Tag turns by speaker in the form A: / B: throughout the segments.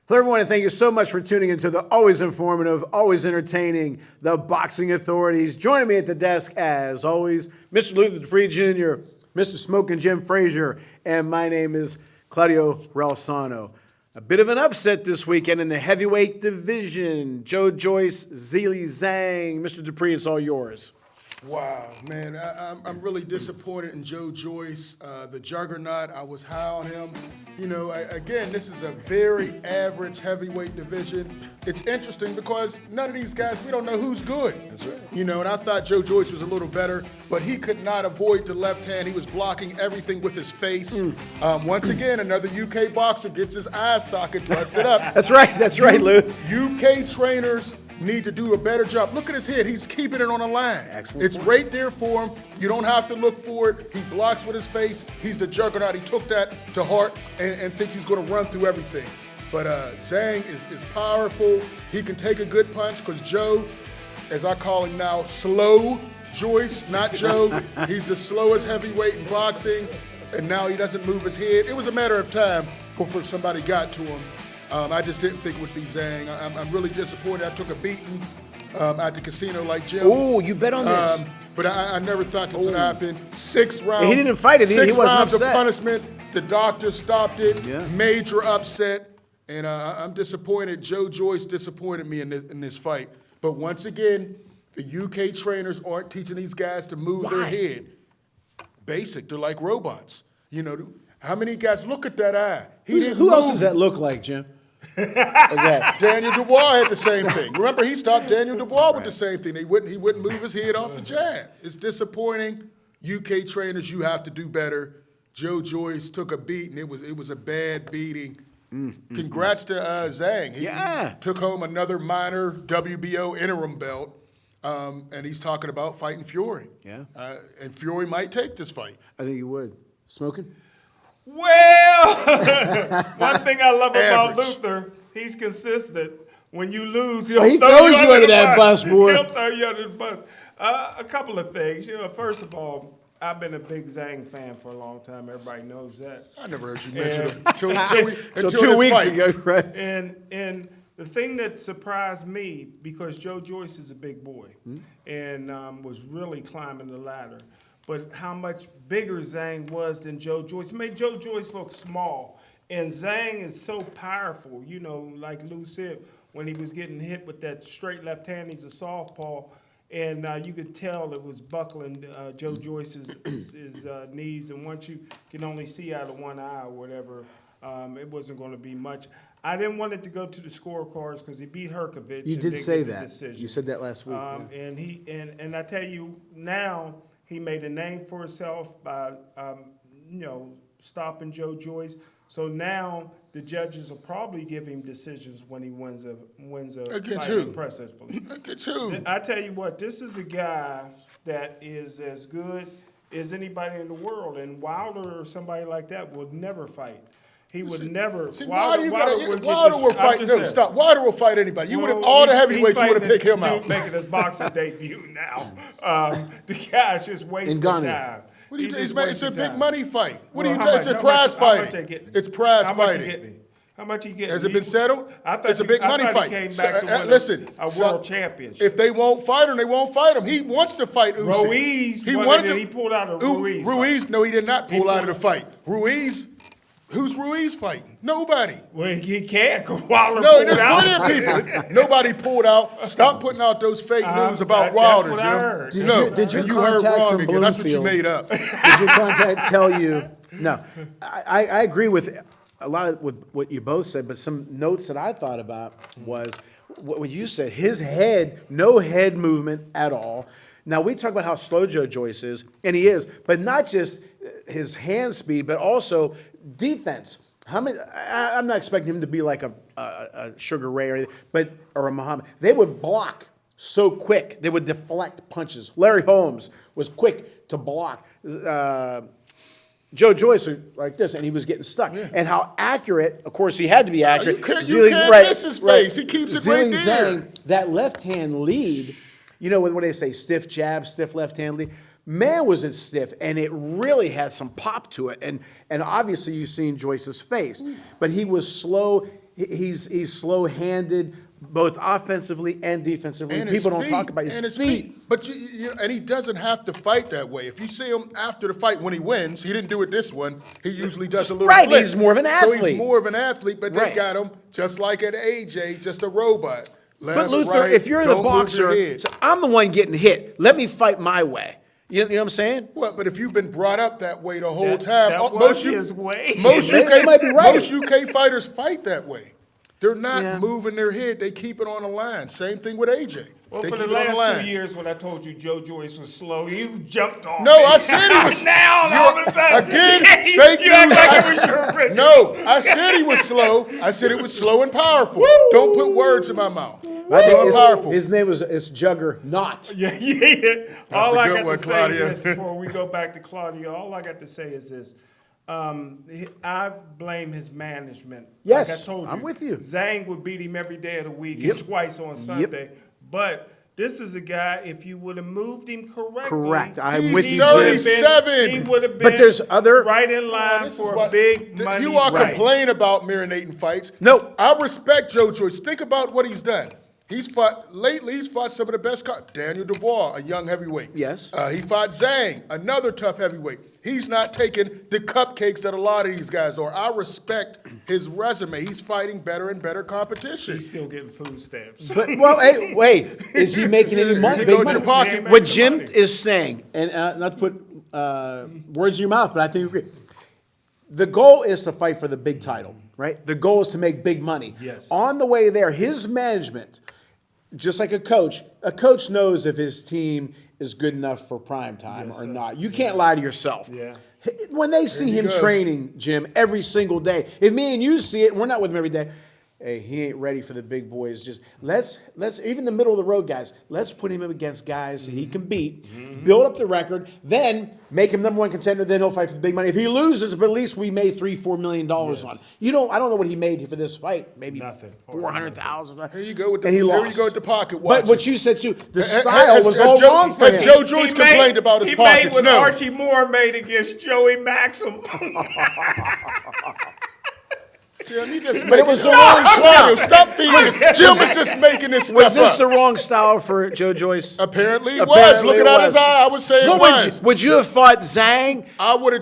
A: Hello, everyone, and thank you so much for tuning into the always informative, always entertaining, The Boxing Authorities. Joining me at the desk, as always, Mr. Luther Dupree Jr., Mr. Smoking Jim Frazier, and my name is Claudio Ralsano. A bit of an upset this weekend in the heavyweight division. Joe Joyce, Zhang. Mr. Dupree, it's all yours.
B: Wow, man, I'm really disappointed in Joe Joyce, the juggernaut. I was high on him. You know, again, this is a very average heavyweight division. It's interesting because none of these guys, we don't know who's good.
A: That's right.
B: You know, and I thought Joe Joyce was a little better, but he could not avoid the left hand. He was blocking everything with his face. Once again, another UK boxer gets his eye socket busted up.
A: That's right, Lou.
B: UK trainers need to do a better job. Look at his head. He's keeping it on the line.
A: Excellent.
B: It's right there for him. You don't have to look for it. He blocks with his face. He's the juggernaut. He took that to heart and thinks he's going to run through everything. But Zhang is powerful. He can take a good punch because Joe, as I call him now, slow Joyce, not Joe. He's the slowest heavyweight in boxing, and now he doesn't move his head. It was a matter of time before somebody got to him. I just didn't think it would be Zhang. I'm really disappointed. I took a beating at the casino like Jim.
A: Oh, you bet on this.
B: But I never thought this would happen. 6 rounds.
A: He didn't fight it. He wasn't
B: rounds
A: upset.
B: of punishment. The doctor stopped it.
A: Yeah.
B: Major upset. And I'm disappointed. Joe Joyce disappointed me in this fight. But once again, the UK trainers aren't teaching these guys to move their head. Basic. They're like robots. You know, how many guys look at that eye?
A: Who else does that look like, Jim? Okay.
B: Daniel Dubois had the same thing. Remember, he stopped Daniel Dubois with the same thing. He wouldn't move his head off the jab. It's disappointing. UK trainers, you have to do better. Joe Joyce took a beating. It was a bad beating. Congrats to Zhang. He took home another minor WBO interim belt, and he's talking about fighting Fury.
A: Yeah.
B: And Fury might take this fight.
A: I think you would. Smoking?
C: Well, one thing I love about
B: Average.
C: Luther, he's consistent. When you lose, he
A: throws
C: throw
A: you under that bus, boy.
C: He'll throw you under the bus. A couple of things. You know, first of all, I've been a big Zhang fan for a long time. Everybody knows that.
B: I never heard you mention him until
A: 2
B: this
A: weeks
B: fight.
A: ago, right?
C: And the thing that surprised me, because Joe Joyce is a big boy and was really climbing the ladder, but how much bigger Zhang was than Joe Joyce made Joe Joyce look small. And Zhang is so powerful, you know, like Lou said, when he was getting hit with that straight left hand, he's a southpaw, and you could tell it was buckling Joe Joyce's his knees, and once you can only see out of one eye or whatever, it wasn't going to be much. I didn't want it to go to the scorecards because he beat Herkovich.
A: You
C: and
A: did
C: didn't
A: say
C: get the
A: that.
C: decision.
A: You said that last week.
C: And I tell you now, he made a name for himself by stopping Joe Joyce. So now the judges will probably give him decisions when he wins a
B: Against
C: fight
B: who?
C: impressively.
B: Against who?
C: I tell you what, this is a guy that is as good as anybody in the world, and Wilder or somebody like that would never fight. He would never.
B: See,
C: Wilder
B: will fight. No, stop. Wilder will fight anybody. You would have all the heavyweights. You would have picked him out.
C: Making his boxing debut now. The guy's just wasting time.
B: What do you think? It's a big
C: time.
B: money fight. What do you
C: Well,
B: think? It's a prize fighting. It's prize
C: How much he
B: fighting.
C: getting? How much he getting?
B: Has it been settled?
C: I thought
B: It's a big money
C: I thought
B: fight.
C: He came back to win
B: Listen,
C: a world championship.
B: If they won't fight him, they won't fight him. He wants to fight Usyk.
C: Ruiz, he pulled out of Ruiz.
B: Ruiz, no, he did not pull out of the fight. Ruiz. Who's Ruiz fighting? Nobody.
C: Well, he can't. Cause Wilder
B: No,
C: pulled
B: there's
C: out.
B: plenty of people. Nobody pulled out. Stop putting out those fake news about Wilder,
C: that's what
B: Jim.
C: I heard.
A: Did your
B: and you heard
A: contact
B: wrong
A: from
B: again. That's what you
A: Bloomfield-
B: made up.
A: Did your contact tell you? No, I agree with a lot of with what you both said, but some notes that I thought about was what you said. His head, no head movement at all. Now, we talk about how slow Joe Joyce is, and he is, but not just his hand speed, but also defense. How many? I'm not expecting him to be like a Sugar Ray or anything, or a Muhammad. They would block so quick. They would deflect punches. Larry Holmes was quick to block. Joe Joyce was like this, and he was getting stuck. Yeah. And how accurate, of course, he had to be accurate.
B: You can't miss his face. He keeps it right there.
A: Zhang, that left-hand lead, you know, when they say stiff jab, stiff left-hand lead, man, was it stiff, and it really had some pop to it. And obviously, you've seen Joyce's face, but he was slow. he's slow-handed, both offensively and defensively.
B: And
A: People
B: his
A: don't
B: feet,
A: talk about his feet.
B: But and he doesn't have to fight that way. If you see him after the fight when he wins, he didn't do it this one. He usually does a little
A: Right,
B: flip.
A: he's more of an
B: So
A: athlete.
B: he's more of an athlete, but they
A: Right.
B: got him just like at AJ, just a robot.
A: But
B: Left,
A: Luther,
B: right,
A: if you're the
B: don't move your
A: boxer,
B: head.
A: so I'm the one getting hit. Let me fight my way. You know what I'm saying?
B: Well, but if you've been brought up that way the whole
C: That-
B: time,
C: that
B: most
C: was his way.
B: most
A: They
B: UK
A: might be right.
B: most UK fighters fight that way. They're not
A: Yeah.
B: moving their head; they keep it on the line. Same thing with AJ.
C: Well,
B: they
C: for
B: keep
C: the
B: it on the
C: last
B: line.
C: 2 years when I told you Joe Joyce was slow, you jumped on
B: No,
C: me.
B: I said he was.
C: Now, all of a sudden.
B: Again,
C: you
B: fake
C: you act
B: news.
C: like it was your original.
B: No, I said he was slow. I said it was slow and powerful. Don't put words in my mouth.
A: I think
B: Slow and powerful.
A: his name was Juggernaut.
C: Yeah. All
B: a
C: I
B: good
C: got
B: one,
C: to say
B: Claudia.
C: is this, before we go back to Claudia, all I got to say is this. I blame his management.
A: Yes,
C: like I told you,
A: I'm with you.
C: Zhang would beat him every day of the week
A: Yep.
C: and twice on Sunday. But this is a guy, if you would have moved him correctly.
A: Correct. I'm
B: He's
A: with you,
C: he would have
A: Jim.
B: 37.
C: He would have
A: But
C: been
A: there's other-
C: right in line
B: This is
C: for a
B: what-
C: big money.
B: You all
C: fight.
B: complain about marinating fights.
A: No.
B: I respect Joe Joyce. Think about what he's done. He's fought lately. He's fought some of the best. Daniel Dubois, a young heavyweight.
A: Yes.
B: He fought Zhang, another tough heavyweight. He's not taking the cupcakes that a lot of these guys are. I respect his resume. He's fighting better and better competition.
C: He's still getting food stamps.
A: But well, hey, wait, is he making any money?
B: He
A: big
B: go in
A: money?
B: your pocket.
C: Yeah,
A: What
C: Make the
A: Jim
C: money.
A: is saying, and not to put words in your mouth, but I think you agree. The goal is to fight for the big title, right? The goal is to make big money.
C: Yes.
A: On the way there, his management, just like a coach knows if his team is good enough for prime time
C: Yes,
A: or
C: sir.
A: not. You can't lie to yourself.
C: Yeah.
A: When they see
B: you
A: him
B: go.
A: training, Jim, every single day, if me and you see it, and we're not with him every day, hey, he ain't ready for the big boys. Just let's even the middle of the road guys, let's put him up against guys that he can beat, build up the record, then make him number one contender, then he'll fight for the big money. If he loses, but at least we made $3-4 million on. I don't know what he made for this fight. Maybe
C: Nothing.
A: 400,000.
B: Here you go with the,
A: and he
B: here
A: lost.
B: you go with the pocket
A: But
B: watching.
A: what you said too, the
B: Has-
A: style
B: has-
A: was
B: has
A: all
B: Joe-
A: wrong for
B: has
A: him.
B: Joe Joyce complained about his
C: he
B: pockets?
C: Made what
B: No.
C: Archie Moore made against Joey Maxim.
B: Jim, he just
A: But it
B: making
A: was the
B: up.
A: wrong
B: Claudio,
A: style.
B: stop feeding this. Jim is just making this
A: Was
B: stuff
A: this
B: up.
A: the wrong style for Joe Joyce?
B: Apparently it was.
A: Apparently
B: Looking
A: it
B: out
A: was.
B: his eye, I would say it
A: What
B: was.
A: would you have fought Zhang?
B: I would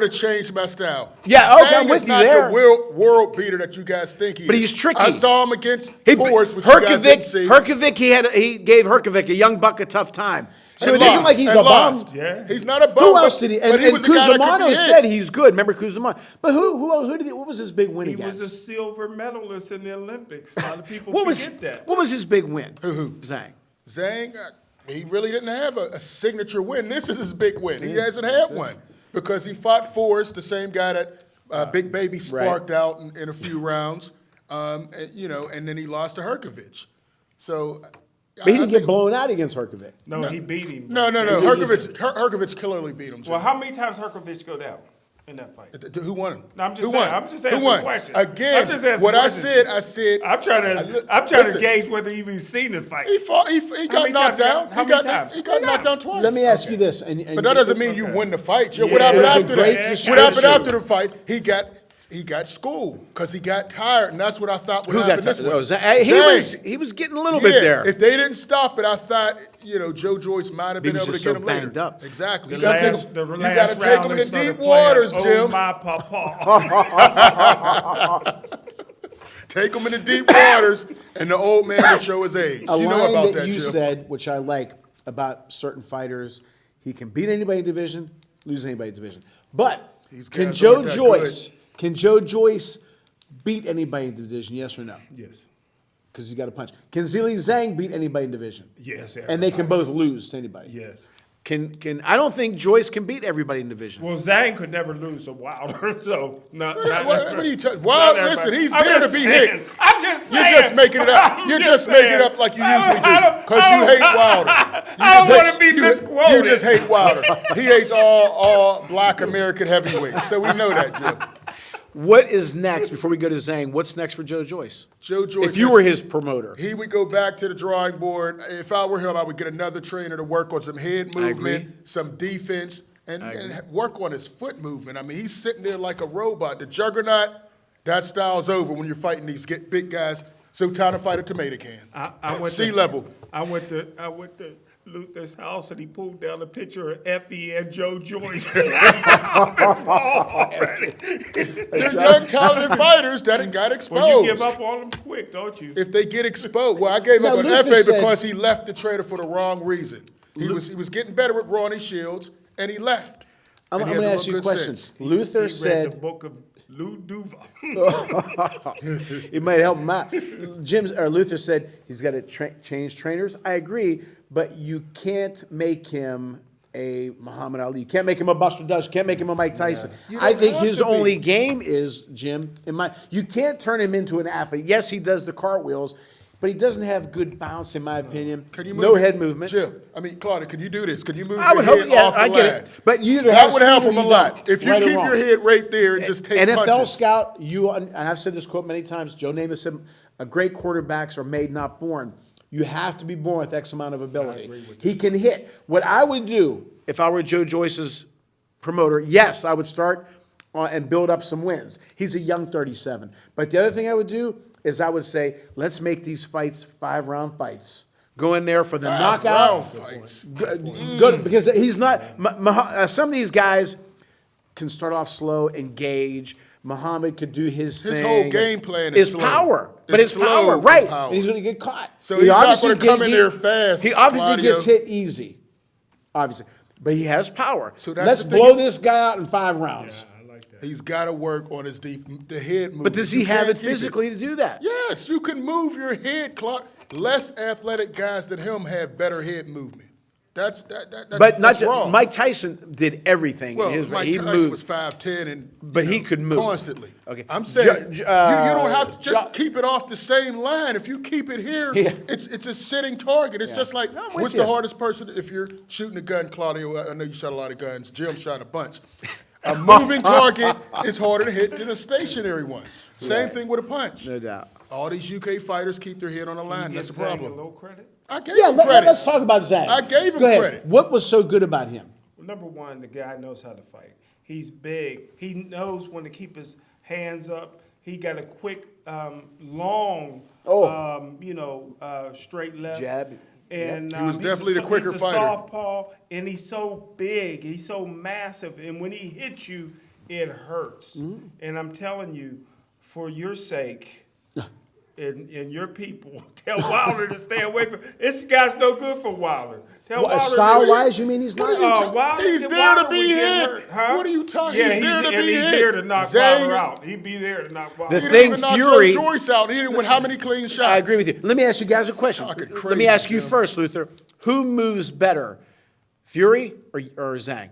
B: have changed my style.
A: Yeah, okay,
B: Zhang
A: I'm with
B: is
A: you
B: not
A: there.
B: the world beater that you guys think he is.
A: But he's tricky.
B: I saw him against
A: He-
B: Forrest, which you guys didn't see.
A: Herkovic, he gave Herkovic, a young buck, a tough time. So
B: And
A: it isn't
B: lost,
A: like he's
B: and
A: a bum.
B: lost.
C: Yeah.
B: He's not a bum.
A: Who
B: but-
A: else did he?
B: But
A: And,
B: he
A: and
B: was the guy that could
A: Cusimano
B: be
A: said
B: hit.
A: he's good. Remember Cusimano? But who did he? What was his big win
C: He
A: against?
C: was a silver medalist in the Olympics. A lot of people
A: what was
C: forget that.
A: what was his big win?
B: Who?
A: Zhang.
B: Zhang, he really didn't have a signature win. This is his big win. He hasn't had one because he fought Forrest, the same guy that Big Baby sparked out in a few rounds, and then he lost to Herkovic. So,
A: But he didn't get blown out against Herkovic.
C: No, he beat him.
B: No. Herkovic clearly beat him. Jim.
C: Well, how many times Herkovich go down in that fight?
B: Who won him?
C: No, I'm just
B: Who
C: saying.
B: won?
C: I'm just
B: Who
C: asking
B: won?
C: questions.
B: Again,
C: I'm just asking
B: what
C: questions.
B: I said.
C: I'm trying to
B: Listen,
C: gauge whether you've even seen the fight.
B: He fought. He got
C: many
B: knocked
C: times?
B: down.
C: How many times?
B: He got knocked down twice.
A: Let me ask you this. And
B: But that doesn't mean you win the fight. Joe.
C: Yeah,
B: What happened
C: it was a
B: after
A: great
B: that?
C: description.
B: What happened after the fight? He got schooled because he got tired, and that's what I thought would
A: Who
B: happen
A: got
B: this
A: to,
B: one.
A: Zhang. He was getting a little bit there.
B: If they didn't stop it, I thought Joe Joyce might have
A: He
B: been
A: was
B: able to
A: just
B: get
A: so
B: him later.
A: banged up.
B: Exactly.
C: The
B: You gotta
C: last,
B: take
C: the
B: him-
C: last
B: you got to take
C: round
B: him in
C: they
B: the
C: started
B: deep
C: playing,
B: waters,
C: Oh
B: Jim.
C: my papa.
B: Take him in the deep waters, and the old man will show his age.
A: A
B: You know
A: line
B: about
A: that
B: that,
A: you
B: Jim.
A: said, which I like about certain fighters, he can beat anybody in division, lose anybody in division. But
B: These
A: can
B: guys
A: Joe
B: aren't that
A: Joyce beat anybody in division? Yes or no?
C: Yes.
A: Because he's got a punch. Can Zhang Zhang beat anybody in division?
C: Yes.
A: And they can both lose to anybody.
C: Yes.
A: Can I don't think Joyce can beat everybody in division.
C: Well, Zhang could never lose to Wilder, so not.
B: What are you talking? Well, listen, he's there to be hit.
C: I'm just saying.
B: You're just making it up.
C: I'm
B: You're just making it up like you usually do because you hate Wilder.
C: I don't want to be misquoted.
B: You just hate Wilder. He hates all black American heavyweights, so we know that, Jim.
A: What is next before we go to Zhang? What's next for Joe Joyce?
B: Joe Joyce.
A: If you were his promoter.
B: He would go back to the drawing board. If I were him, I would get another trainer to work on some head movement, some defense, and work on his foot movement. I mean, he's sitting there like a robot. The Juggernaut, That style's over when you're fighting these big guys. So time to fight a tomato can.
C: I went
B: Sea
C: to-
B: level.
C: I went to Luther's house and he pulled down a picture of Effie and Joe Joyce.
B: They're young, talented fighters that got exposed.
C: Well, you give up on them quick, don't you?
B: If they get exposed, well, I gave up on
A: Luther
B: Efe
A: said-
B: because he left the trainer for the wrong reason. He was getting better with Ronnie Shields, and he left.
A: I'm
B: And he
A: going to
B: has
A: ask you a
B: good
A: question.
B: sense.
A: Luther
C: He read the
A: said
C: book of Lou Duval.
A: it might help him out. Luther said he's got to change trainers. I agree, but you can't make him a Muhammad Ali. You can't make him a Buster Douglas. You can't make him a Mike Tyson.
B: You
A: I
B: don't
A: think
B: have
A: his
B: to be.
A: only game is, Jim, you can't turn him into an athlete. Yes, he does the cartwheels, but he doesn't have good bounce, in my opinion.
B: Can you move
A: no
B: it?
A: head movement.
B: Claudia, can you do this? Can you move
A: I would
B: your
A: hope,
B: head
A: yeah,
B: off the
A: I get
B: line?
A: it. But you either
B: That
A: have
B: would help
A: speed
B: him
A: or
B: a
A: you
B: lot.
A: don't.
B: If you
A: Right or
B: keep
A: wrong.
B: your head right there and just take
A: NFL
B: punches.
A: scout, and I've said this quote many times, Joe Namath said, great quarterbacks are made, not born. You have to be born with X amount of ability. He can hit. What I would do if I were Joe Joyce's promoter, yes, I would start and build up some wins. He's a young 37. But the other thing I would do is I would say, let's make these fights 5-round fights. Go in there for the knockout.
B: 5 round fights.
A: Good, because he's not. Some of these guys can start off slow, engage. Muhammad could do his thing.
B: His whole game plan is slow.
A: power, but
B: It's
A: it's power,
B: slow
A: right?
B: power.
A: And he's going to get caught.
B: So
A: He
B: he's not
A: obviously
B: gonna come in there fast,
A: He obviously
B: Claudio.
A: gets hit easy, obviously, but he has power.
B: So that's
A: Let's
B: the thing.
A: blow this guy out in 5 rounds.
C: I like that.
B: He's got to work on his the head movement.
A: But does he
B: You
A: have
B: can't
A: it
B: keep
A: physically to do that?
B: Yes, you can move your head, Clark. Less athletic guys than him have better head movement. That's
A: But not just,
B: wrong.
A: Mike Tyson did everything.
B: Well,
A: in his,
B: Mike
A: he
B: Tyson
A: moved.
B: was 5'10", and
A: But he could move.
B: constantly.
A: Okay.
B: I'm saying you don't have to just
A: Jo-
B: keep it off the same line. If you keep it here,
A: Yeah.
B: it's a sitting target. It's just like
A: I'm with
B: what's
A: you.
B: the hardest person if you're shooting a gun, Claudio? I know you shot a lot of guns. Jim shot a bunch. A moving target is harder to hit than a stationary one. Same thing with a punch.
A: No doubt.
B: All these UK fighters keep their head on the line. That's the
C: Give Zhang
B: problem.
C: a little credit.
B: I gave
A: Yeah,
B: him credit.
A: let's talk about Zhang.
B: I gave him
A: Go ahead.
B: credit.
A: What was so good about him?
C: Well, number one, the guy knows how to fight. He's big. He knows when to keep his hands up. He got a quick, long, straight left.
A: Jab.
C: And
B: He was definitely the quicker
C: he's a
B: fighter.
C: Southpaw, and he's so big. He's so massive, and when he hits you, it hurts.
A: Mm-hmm.
C: And I'm telling you, for your sake. And your people, tell Wilder to stay away from. This guy's no good for Wilder. Tell Wilder.
A: Style-wise, you mean he's not?
C: Wilder,
B: He's there to
C: Wilder
B: be
C: would get
B: hit.
C: hurt, huh?
B: What are you talking?
C: Yeah,
B: he's there to be
C: he's
B: hit.
C: there to knock
B: Zhang-
C: Wilder out. He'd be there to knock Wilder
A: The
C: out.
B: He
A: thing-
B: didn't even knock
A: Fury-
B: Joe Joyce out. He didn't win how many clean shots?
A: I agree with you. Let me ask you guys a question.
B: Talking
A: Let me
B: crazy,
A: ask you
B: Jim.
A: first, Luther. Who moves better, Fury or Zhang?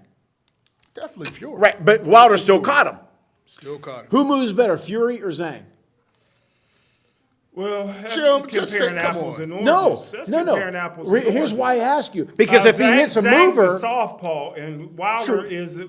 B: Definitely Fury.
A: Right, but Wilder still caught him.
B: Still caught him.
A: Who moves better, Fury or Zhang?
C: Well, that's
B: Jim, just say,
C: comparing
B: come
C: apples
B: on.
C: and oranges.
A: No,
C: That's
A: no.
C: comparing apples and
A: Here's
C: oranges.
A: why I ask you. Because if he hits a
C: Zhang's
A: mover,
C: a southpaw, and Wilder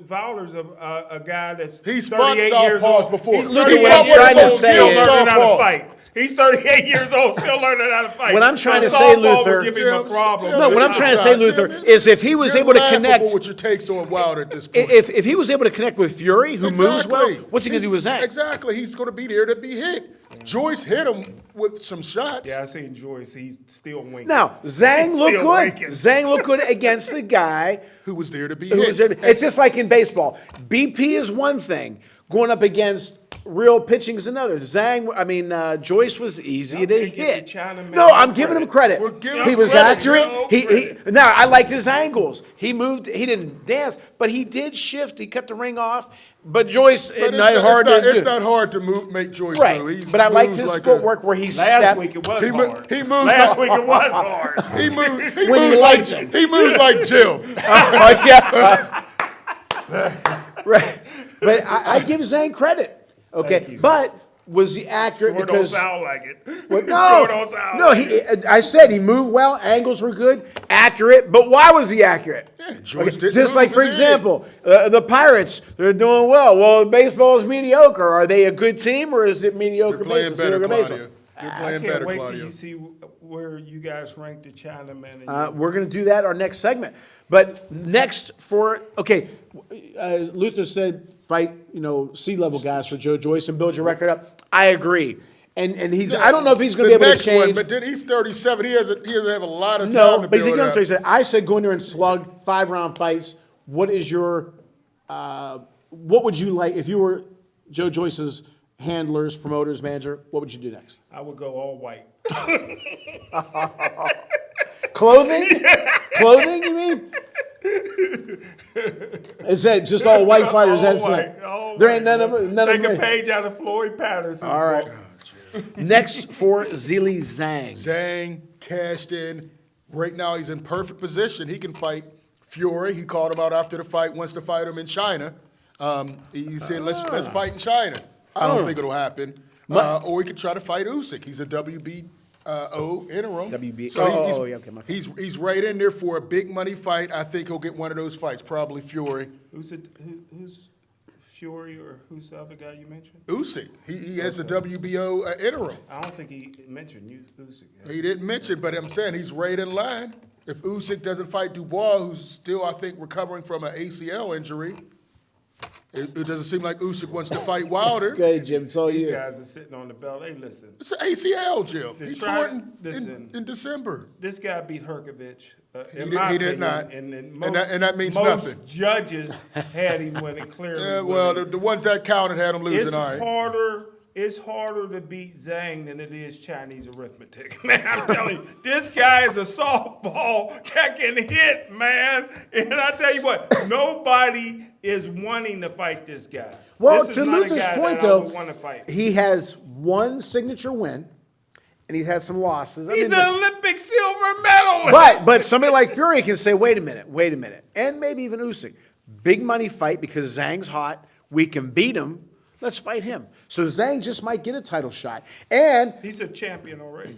C: Wilder's a guy that's
B: He's fought
C: 38 years
B: southpaws
C: old.
B: before.
C: He's
A: Look at
C: 38
A: what I'm
C: years
A: trying to
C: old,
A: say
C: still
A: is-
C: learning how to
B: Southpaws.
C: fight. He's 38 years old, still learning how to fight.
A: What I'm trying
C: So
A: to say,
C: southpaw
A: Luther-
C: would give him a
B: Jim,
C: problem.
A: No, what I'm trying to say, Luther, is if he was
B: You're
A: able to
B: laughable
A: connect,
B: with your takes on Wilder at this point.
A: if he was able to connect with Fury, who moves well,
B: Exactly.
A: what's he going to do with Zhang?
B: Exactly. He's going to be there to be hit. Joyce hit him with some shots.
C: Yeah, I seen Joyce. He's still winking.
A: Now, Zhang
C: He's
A: looked
C: still
A: good.
C: winking.
A: Zhang looked good against the guy
B: Who was there to be
A: who
B: hit.
A: was there. It's just like in baseball. BP is one thing. Going up against real pitching is another. Joyce was easy
C: Y'all
A: to
C: can't give
A: hit.
C: the Chinaman
A: No,
C: no
A: I'm giving him credit.
B: We're giving
A: He
B: him
A: was
B: credit,
A: accurate.
C: no
A: He now I liked his angles. He moved. He didn't dance, but he did shift. He cut the ring off. But Joyce,
B: But
A: it's not hard to
B: it's
A: do.
B: not hard to make Joyce
A: Right,
B: move. He
A: but I liked
B: moves
A: his
B: like
A: footwork where he
C: Last
A: stepped.
C: week it was
B: He mo-
C: hard.
B: he moves
C: Last
B: like-
C: week it was hard.
B: He moves. He
A: When you
B: moves
A: liked
B: like
A: him.
B: he moves like Jim.
A: Yeah. Right, but I give Zhang credit.
C: Thank
A: Okay,
C: you.
A: but was he accurate?
C: Sure don't
A: Because
C: sound like it.
A: Well,
C: Sure don't sound
A: no.
C: like it.
A: I said he moved well. Angles were good, accurate. But why was he accurate?
B: Yeah, Joyce didn't
A: Just
B: move
A: like, for
B: his head.
A: example, the Pirates, they're doing well. Well, baseball is mediocre. Are they a good team or is it mediocre
B: You're playing
A: baseball?
B: better,
A: Mediocre
B: Claudia.
A: baseball?
B: You're
C: I
B: playing
C: can't
B: better,
C: wait till
B: Claudia.
C: you see where you guys rank the Chinaman.
A: We're going to do that our next segment. But next Luther said fight, sea level guys for Joe Joyce and build your record up. I agree. And he's, I don't know if he's going to be able to change.
B: But then he's 37. He doesn't have a lot of time
A: No,
B: to
A: but he's
B: build
A: going
B: up.
A: to 37. I said go in there and slug 5-round fights. What is your, what would you like, if you were Joe Joyce's handlers, promoters, manager, what would you do next?
C: I would go all white.
A: Clothing? Clothing, you mean? Is that just all white fighters?
C: All
A: That's
C: white,
A: it.
C: all
A: There ain't
C: white.
A: none of
C: Take a
A: them.
C: page out of Floyd Patterson's
A: All right.
C: book.
A: Next for Zhang.
B: Zhang cashed in. Right now, he's in perfect position. He can fight Fury. He called him out after the fight, wants to fight him in China. He said, let's fight in China. I don't think it'll happen. Or he could try to fight Usyk. He's a WBO interim.
A: Okay,
B: he's right in there for a big money fight. I think he'll get one of those fights, probably Fury.
C: Who's Fury or who's the other guy you mentioned?
B: Usyk. He has a WBO interim.
C: I don't think he mentioned Usyk.
B: He didn't mention, but I'm saying he's right in line. If Usyk doesn't fight Dubois, who's still, I think, recovering from an ACL injury, it doesn't seem like Usyk wants to fight Wilder.
A: Okay, Jim, it's all
C: These
A: you.
C: guys are sitting on the belt. Hey, listen.
B: It's an ACL, Jim.
C: The
B: He
C: tri-
B: tore it
C: listen.
B: in December.
C: This guy beat Herkovich.
B: He did not. And that means nothing.
C: Most judges had him winning clearly.
B: Yeah, well, the ones that counted had him losing. All right.
C: It's harder to beat Zhang than it is Chinese arithmetic. Man, I'm telling you, this guy is a softball that can hit, man. And I tell you what, nobody is wanting to fight this guy.
A: Well,
C: this
A: to
C: is not a
A: Luther's
C: guy
A: point,
C: that I
A: though,
C: would want to fight.
A: he has one signature win, and he's had some losses.
C: He's an Olympic silver medalist.
A: But somebody like Fury can say, wait a minute, and maybe even Usyk, big money fight because Zhang's hot. We can beat him. Let's fight him. So Zhang just might get a title shot. And
C: He's a champion already.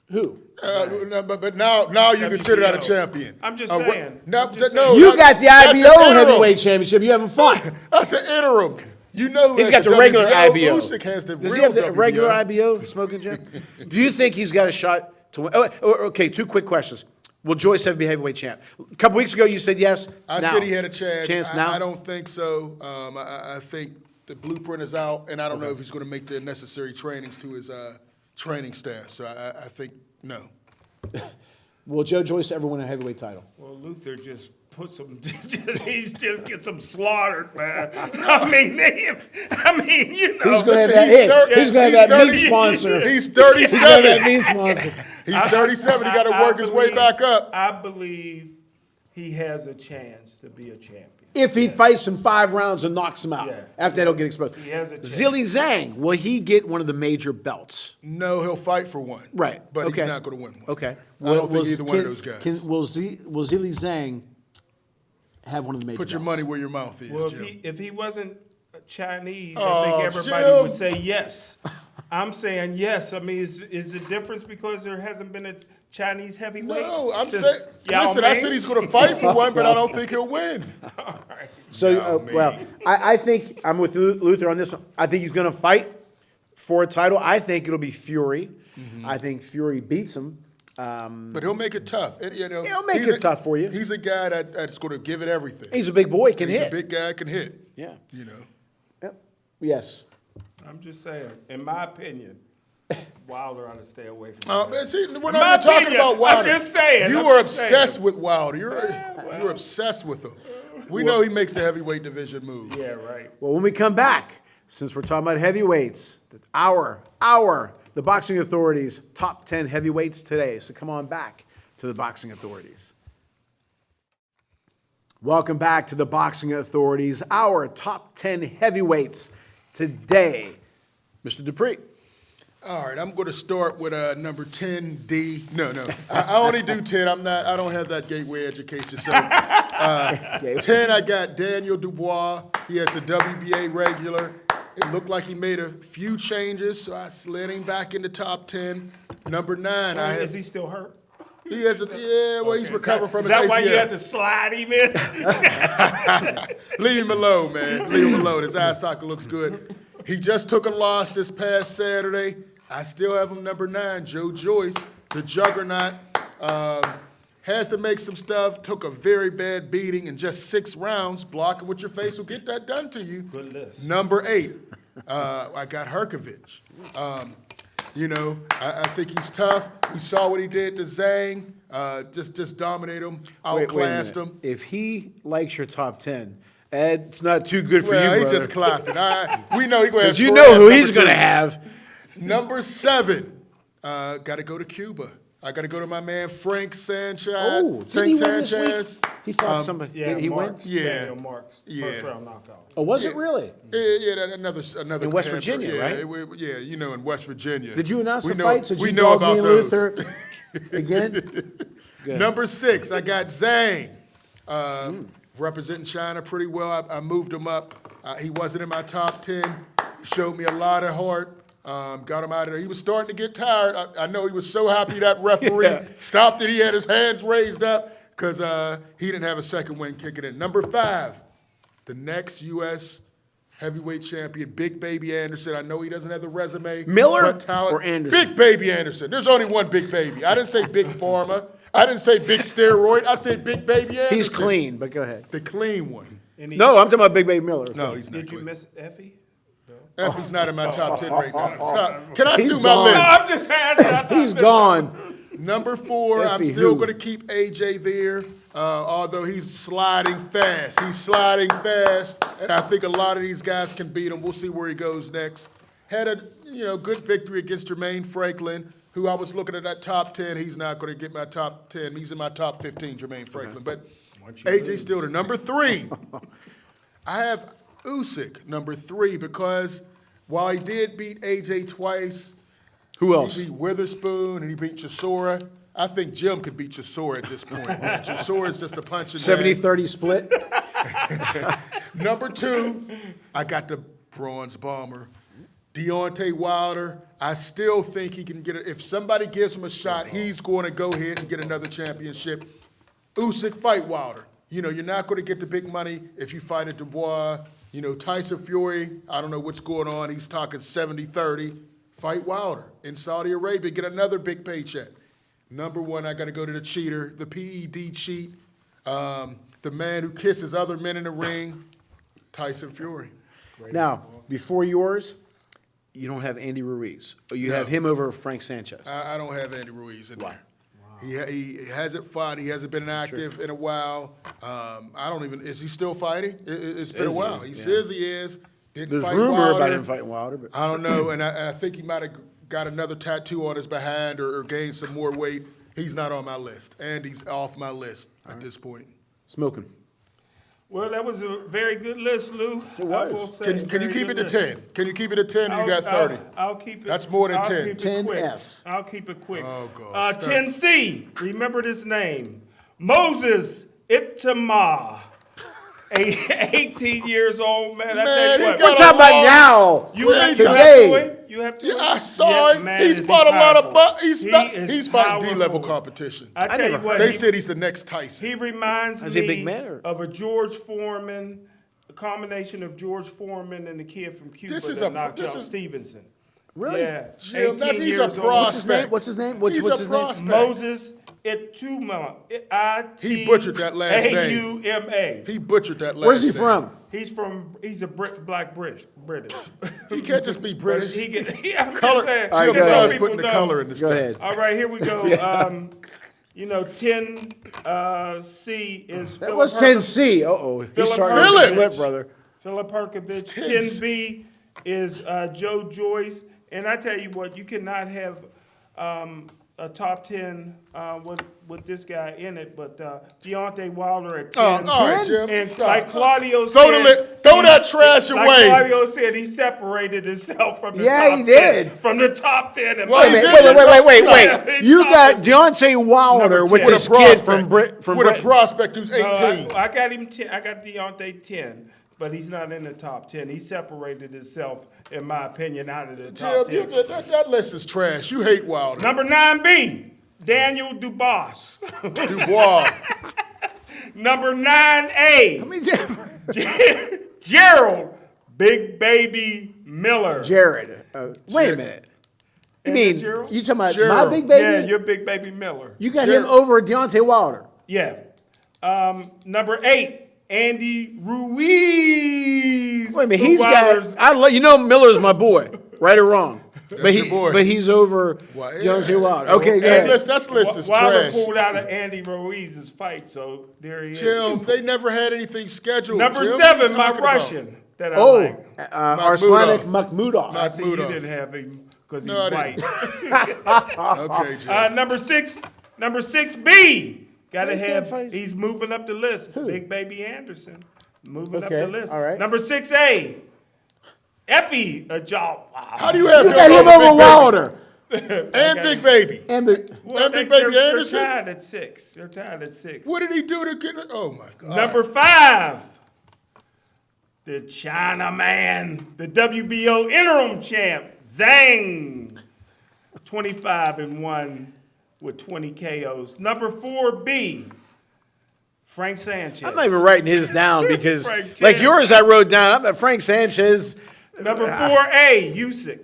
A: who?
B: But now you consider that a champion.
C: I'm just saying.
B: No,
C: I'm just
B: no,
C: saying.
A: You
B: that-
A: got the
B: that's an
A: IBO
B: interim.
A: heavyweight championship. You haven't fought.
B: That's an interim. You know who
A: He's
B: has
A: got the regular
B: WBO.
A: IBO.
B: Usyk has the
A: Does
B: real
A: he have the
B: WBO.
A: regular IBO, Smoking Jim? Do you think he's got a shot to win? Okay, 2 quick questions. Will Joyce ever be heavyweight champ? A couple weeks ago, you said yes.
B: I
A: Now.
B: said he had a chance.
A: now?
B: I don't think so. I think the blueprint is out, and I don't know if he's going to make the necessary trainings to his training staff. So I think no.
A: Will Joe Joyce ever win a heavyweight title?
C: Well, Luther just put some. He's just get some slaughtered, man. I mean, you know.
A: Who's going to have
B: Listen,
A: that?
B: he's thir-
A: Who's going to
B: he's
A: have that
B: 30
A: meat sponsor?
B: He's
A: He's going to have
B: 37.
A: that meat sponsor.
B: He's 37. He got to work his way back up.
C: I believe he has a chance to be a champion.
A: If he fights him 5 rounds and knocks him out.
C: Yeah.
A: After that, he'll get exposed.
C: He has a chance.
A: Zhang, will he get one of the major belts?
B: No, he'll fight for one.
A: Right.
B: But
A: Okay.
B: he's not going to win one.
A: Okay.
B: I don't think either one of those guys.
A: Will Zhang have one of the major
B: Put your
A: belts?
B: money where your mouth is,
C: Well,
B: Jim.
C: if he wasn't Chinese, I
B: Oh,
C: think everybody
B: Jim.
C: would say yes. I'm saying yes. I mean, is the difference because there hasn't been a Chinese heavyweight?
B: No, I'm
C: since
B: saying.
C: Yao
B: Listen, I
C: Ming?
B: said he's going to fight for one, but I don't think he'll win.
A: So, I think I'm with Luther on this one. I think he's going to fight for a title. I think it'll be Fury. I think Fury beats him.
B: But he'll make it tough. And,
A: He'll make
B: he's
A: it tough for you.
B: He's a guy that's going to give it everything.
A: He's a big boy, can
B: He's
A: hit.
B: a big guy, can hit.
A: Yeah.
B: You know.
A: Yep. Yes.
C: I'm just saying, in my opinion, Wilder ought to stay away from him.
B: See, we're
C: My
B: not even talking
C: opinion,
B: about Wilder.
C: I'm just saying,
B: You
C: I'm
B: were
C: just
B: obsessed
C: saying.
B: with Wilder. You're obsessed with him. We know he makes the heavyweight division move.
C: Yeah, right.
A: Well, when we come back, since we're talking about heavyweights, the Boxing Authority's top 10 heavyweights today. So come on back to the Boxing Authorities. Welcome back to the Boxing Authorities, our top 10 heavyweights today. Mr. Dupree.
B: All right, I'm going to start with number 10, D. No, I only do 10. I don't have that gateway education. So 10, I got Daniel Dubois. He has the WBA regular. It looked like he made a few changes, so I slid him back in the top 10. Number 9, I have.
C: Is he still hurt?
B: He has he's recovering from
C: Is
B: his ACL.
C: that why you had to slide him in?
B: Leave him alone, man. Leave him alone. His eye socket looks good. He just took a loss this past Saturday. I still have him number 9, Joe Joyce. the juggernaut. Has to make some stuff. Took a very bad beating in just 6 rounds. Blocking with your face will get that done to you.
C: Good list.
B: Number 8, I got Herkovich. I think he's tough. We saw what he did to Zhang. Just dominate him,
A: Wait a
B: outclassed
A: minute.
B: him.
A: If he likes your top 10, it's not too good for
B: Well,
A: you,
B: he
A: brother.
B: just clapped it. We know he's going to have.
A: Because you know who he's going to have.
B: Number 7, got to go to Cuba. I got to go to my man Frank Sanchez.
A: Oh, did he win this
B: Sanchez.
A: week? He fought somebody.
C: Yeah,
A: Did he win?
C: Marks,
B: Yeah.
C: Daniel Marks,
B: Yeah.
C: first round knockout.
A: Oh, was it really?
B: Yeah, another
A: In West
B: contender.
A: Virginia,
B: yeah,
A: right?
B: Yeah, in West Virginia.
A: Did you announce
B: We
A: the
B: know-
A: fights? Did
B: we
A: you
B: know
A: dog
B: about
A: me and
B: those.
A: Luther again? Good.
B: Number 6, I got Zhang. Representing China pretty well. I moved him up. He wasn't in my top 10. He showed me a lot of heart. Got him out of there. He was starting to get tired. I know he was so happy that referee
A: Yeah.
B: stopped it. He had his hands raised up because he didn't have a second win kicking in. Number 5, the next U.S. heavyweight champion, Big Baby Anderson. I know he doesn't have the resume.
A: Miller
B: but talent.
A: or Anderson?
B: Big Baby Anderson. There's only one Big Baby. I didn't say Big Pharma. I didn't say Big Steroid. I said Big Baby Anderson.
A: He's clean, but go ahead.
B: The clean one.
A: No, I'm talking about Big Baby Miller.
B: No, he's not
C: Did you
B: clean.
C: miss Effie?
B: Effie's not in my top 10 right now. Stop. Can I
A: He's
B: do my
A: gone.
B: list?
C: No, I'm just asking. I thought
A: He's gone.
B: Number 4, I'm
A: Effie
B: still
A: who?
B: going to keep AJ there, although he's sliding fast. He's sliding fast, and I think a lot of these guys can beat him. We'll see where he goes next. Had a good victory against Jermaine Franklin, who I was looking at that top 10. He's not going to get my top 10. He's in my top 15, Jermaine Franklin. But AJ still there. Number 3, I have Usyk, number 3, because while he did beat AJ twice,
A: Who else?
B: he beat Witherspoon and he beat Chisora. I think Jim could beat Chisora at this point. Man. Chisora is just a punching bag.
A: 70-30 split?
B: Number 2, I got the bronze bomber, Deontay Wilder. I still think he can get it. If somebody gives him a shot, he's going to go ahead and get another championship. Usyk fight Wilder. You're not going to get the big money if you fight at Dubois. Tyson Fury, I don't know what's going on. He's talking 70-30. Fight Wilder in Saudi Arabia. Get another big paycheck. Number 1, I got to go to the cheater, the PED cheat, the man who kisses other men in the ring, Tyson Fury.
A: Now, before yours, you don't have Andy Ruiz. You have him over Frank Sanchez.
B: I don't have Andy Ruiz in there. He hasn't fought. He hasn't been active in a while. I don't even. Is he still fighting? It's been a while. He says he is. Didn't
A: There's
B: fight
A: rumor
B: Wilder.
A: about him fighting Wilder. But
B: I don't know, and I think he might have got another tattoo on his behind or gained some more weight. He's not on my list. Andy's off my list at this point.
A: smoking.
C: Well, that was a very good list, Lou.
A: It was.
C: I will say
B: Can you
C: very
B: keep it
C: good
B: to
C: list.
B: 10? Can you keep it to 10 or you got 30?
C: I'll keep it.
B: That's more than
C: I'll
B: 10.
C: Keep it
A: 10
C: quick.
A: F.
C: I'll keep it quick.
B: Oh, God. Stop.
C: 10C. Remember this name. Moses Itamar. 18 years old, man. I tell
B: he
C: you what.
B: got
A: We're talking about now.
C: You have
A: Today.
C: You have to.
B: Yeah, I saw
C: Yeah,
B: it.
C: man,
B: He's
C: is
B: fought
C: he
B: a lot of.
C: powerful.
B: He's fighting
C: powerful.
B: D-level competition.
C: I tell you
A: never
C: what.
B: They
C: he-
B: said he's the next Tyson.
C: He reminds
A: Is he
C: me
A: a big man, or-
C: of a George Foreman, a combination of George Foreman and the kid from Cuba
B: This is
C: that
B: a-
C: knocked
B: this
C: out
B: is-
C: Stevenson.
A: Really?
C: Yeah,
B: Jim,
C: 18
B: he's
C: years
B: a
C: old.
B: prospect.
A: What's his name?
B: He's
A: What's
B: a
A: his name?
B: prospect.
C: Moses Ituma.
B: He butchered that last name.
C: A-U-M-A.
B: He butchered that last
A: Where's he
B: name.
A: from?
C: He's a black British.
B: He can't just be British.
C: He get, I'm just
B: Color.
C: saying,
A: All right,
B: Jim
A: go ahead.
B: loves
C: people
B: putting the
C: don't.
B: color in this
A: Go
B: stuff.
A: ahead.
C: All right, here we go. 10 C is
A: That was 10C. Uh-oh. He's
C: Philip
A: starting to
B: Philip.
A: slip, brother.
C: Philip Herkovich.
B: It's 10.
C: 10B is Joe Joyce. And I tell you what, you cannot have a top 10 with this guy in it, but Deontay Wilder at 10.
B: All right, Jim.
C: And
B: Stop.
C: like Claudio
B: Throw
C: said,
B: that trash
C: like
B: away.
C: Claudio said, he separated himself from the
A: Yeah,
C: top
A: he
C: 10.
A: did.
C: From the top 10. And
B: Well,
A: Wait a
B: he's
A: minute.
B: in the
A: Wait. You got Deontay Wilder
C: Number
A: with
C: 10.
A: this kid from Brit.
B: with a prospect who's 18.
C: I got him 10. I got Deontay 10, but he's not in the top 10. He separated himself, in my opinion, out of the top
B: Jim,
C: 10.
B: that list is trash. You hate Wilder.
C: Number 9B, Daniel Dubois.
B: Dubois.
C: Number 9A, Gerald Big Baby Miller.
A: Jared. Wait a minute. You mean,
C: Gerald?
A: you talking about
B: Gerald.
A: my big baby?
C: Yeah, your big baby Miller.
A: You got
B: Gerald.
A: him over Deontay Wilder.
C: Yeah. Number 8, Andy Ruiz.
A: Wait a minute,
C: Who
A: he's
C: Wilder's-
A: got. You know, Miller's my boy, right or wrong. But
B: your boy.
A: but he's over
B: Well, yeah.
A: Deontay Wilder. Okay, go
B: Hey,
A: ahead.
B: that list is
C: Wilder
B: trash.
C: pulled out of Andy Ruiz's fight, so there he is.
B: Jim, they never had anything scheduled.
C: Number
B: Jim.
C: 7,
B: What you
C: my
B: talking about?
C: Russian that I
A: Oh,
C: like.
A: Arslanik Makhmudov.
C: I see you
B: Makhmudov.
C: didn't have him because he's
B: No, I
C: white.
B: didn't. Okay, Jim.
C: Number 6B. Gotta
A: Hey,
C: have.
A: fight.
C: He's moving up the list. Big Baby Anderson, moving up
A: Okay,
C: the list.
A: all right.
C: Number 6A. Effie Ajal.
B: How do you have
A: You got him over Wilder.
B: and Big Baby?
A: And the,
B: And Big Baby Anderson?
C: They're tied at 6. They're tied at 6.
B: What did he do to get? Oh my God.
C: Number 5. The Chinaman, the WBO interim champ, Zhang. 25-1 with 20 KOs. Number 4B. Frank Sanchez.
A: I'm not even writing his down because,
C: Frank
A: like
C: Chan.
A: yours, I wrote down. I'm at Frank Sanchez.
C: Number 4A, Usyk.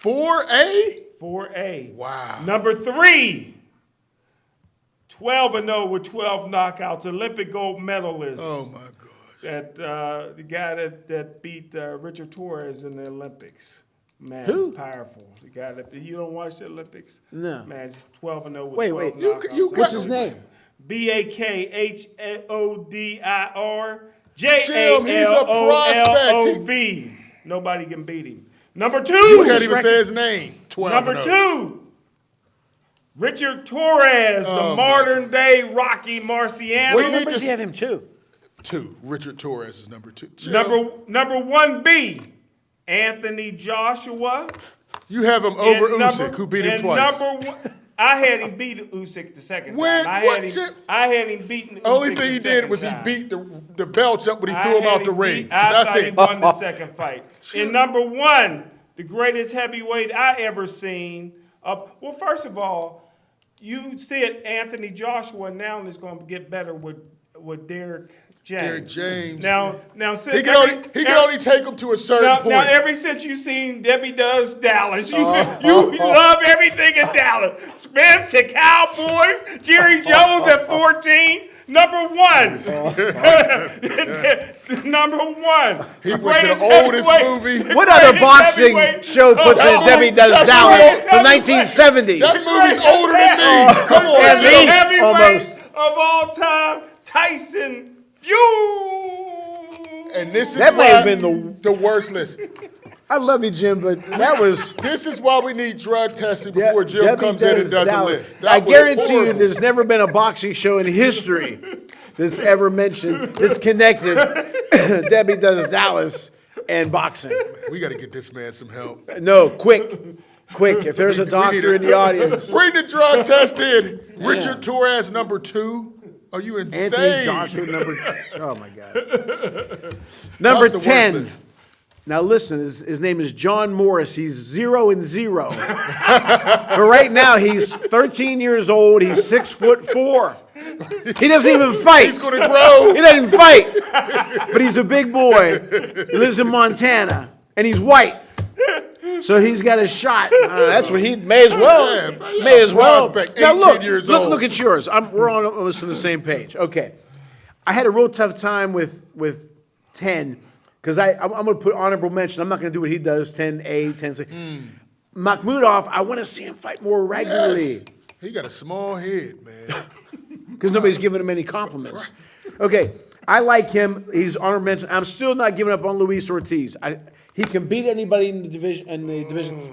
B: 4A?
C: 4A.
B: Wow.
C: Number 3, 12-0 with 12 knockouts, Olympic gold medalist.
B: Oh my gosh.
C: That the guy that beat Richard Torres in the Olympics. Man,
A: Who?
C: he's powerful. The guy that you don't watch the Olympics.
A: No.
C: Man, he's 12-0 with
A: Wait,
C: 12
A: wait.
C: knockouts.
A: What's his name?
C: BAKHODIR Nobody can beat him. Number 2.
B: You can't even say his name. 12.
C: Number 2. Richard Torres, the modern day Rocky Marciano.
B: We need
A: Where does he have him too?
B: 2. Richard Torres is number 2. Jim,
C: Number 1B, Anthony Joshua.
B: you have him over
C: And
B: Usyk, who beat him
C: and
B: twice.
C: Number 1, I had him beat Usyk the second
B: When?
C: time.
B: What, Chip?
C: I had him beaten Usyk
B: Only
C: the
B: thing he
C: second
B: did was he
C: time.
B: beat the belts up when he
C: I
B: threw him
C: had
B: out the ring.
C: I
B: That's
C: thought he
B: it.
C: won the second fight. And number 1, the greatest heavyweight I ever seen. Well, first of all, you said Anthony Joshua now is going to get better with Derek James.
B: Derek James.
C: Now, since
B: He can only take him to a certain point.
C: Now, ever since you seen Debbie Does Dallas, you love everything in Dallas. Spence, the Cowboys, Jerry Jones at 14. Number 1. Number 1.
B: He went to the oldest movie.
A: What other boxing show puts in Debbie Does
B: that
A: Dallas
C: movie-
A: from 1970s?
B: That movie's older than me. Come on,
A: Yeah,
B: Jim.
A: me.
C: Heavyweight
A: Almost.
C: of all time, Tyson Fury.
B: And this is
A: That may
B: why
A: have been
B: the worst list.
A: I love you, Jim, but that was.
B: This is why we need drug testing before Jim
A: Debbie
B: comes in and
A: Does
B: does a
A: Dallas.
B: list. That
A: I
B: was
A: guarantee you,
B: horrible.
A: there's never been a boxing show in history that's ever mentioned that's connected Debbie Does Dallas and boxing.
B: We got to get this man some help.
A: No, quick. If there's a doctor in the audience.
B: Bring the drug test in. Richard Torres, number 2. Are you insane?
A: Anthony Joshua, oh my God. Number
B: That's the worst
A: 10.
B: list.
A: Now listen, his name is John Morris. He's 0-0. But right now he's 13 years old. He's 6'4". He doesn't even fight.
B: He's going to grow.
A: He doesn't fight. But he's a big boy. He lives in Montana. And he's white. So he's got a shot. That's what he may as well.
B: Yeah,
A: May as well.
B: prospect,
A: Now
B: 18 years old.
A: Look at yours. We're on almost on the same page. Okay. I had a real tough time with 10 because I'm going to put honorable mention. I'm not going to do what he does, 10A, 10C. Makhmudov, I want to see him fight more regularly
B: Yes. He got a small head, man.
A: because nobody's giving him any compliments. Okay. I like him. He's honorable mention. I'm still not giving up on Luis Ortiz. He can beat anybody in the division.